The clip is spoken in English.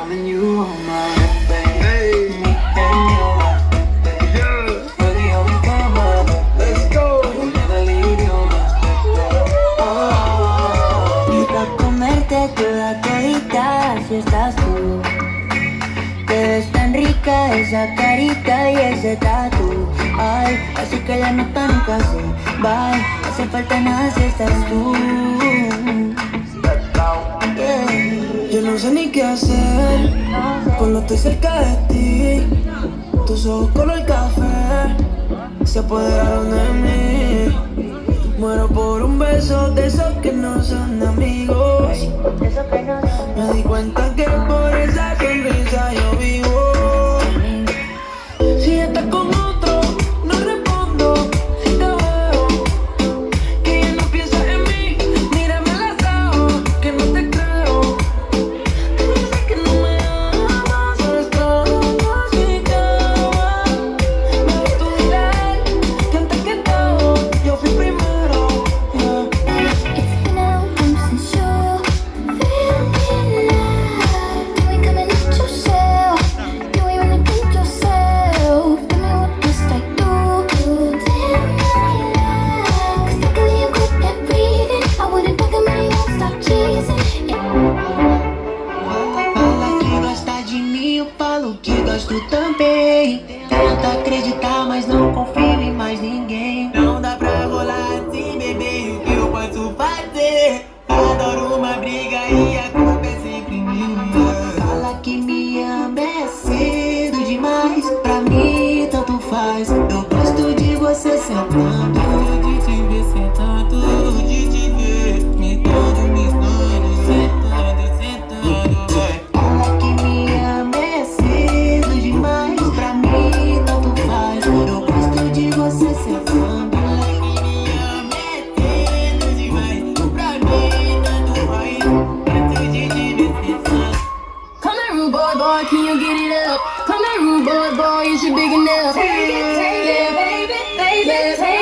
calling you on my baby. Me and you, we're the only drama. Let's go. I will never leave you, Y pa' comerte toda todita si estás tú. Te ves tan rica esa carita y ese tatu. Ay, así que la nota nunca se va. No hace falta nada si estás tú. Yeah. Yo no sé ni qué hacer cuando estoy cerca de ti. Tus ojos color café se apoderaron de mí. Muero por un beso de esos que no son amigos. Me di cuenta que por esa sonrisa yo vivo. Si estás con otro, no respondo. Si te veo que ya no piensas en mí, mírame a los ojos, que no te creo. Tú dices que no me amas, solo extraño así que va. Me ves tú dirás que antes que todo yo fui primero. Yeah. It's been a long time since you feeling alive. You ain't coming at yourself. You ain't running with yourself. Tell me what must I do to tell my life? 'Cause luckily you quit at breathing. I wouldn't bug him and he won't stop chasing. Fala que gosta de mim, eu falo que gosto também. Tenta acreditar, mas não confio em mais ninguém. Não dá pra rolar assim, bebê, o que eu posso fazer? Adoro uma briga e a culpa é sempre minha. Fala que me ama é cedo demais. Pra mim, tanto faz. Eu gosto de você sentando, de te ver sentando, de te ver me dando, sentando, sentando. Fala que me ama é cedo demais. Pra mim, tanto faz. Eu gosto de você sentando. Fala que me ama é cedo demais. Pra mim, tanto faz. Gosto de te ver sentando. Come here, rude boy, boy, can you get it up? Come here, rude boy, boy, is you big enough? Take it, yeah, baby, baby, take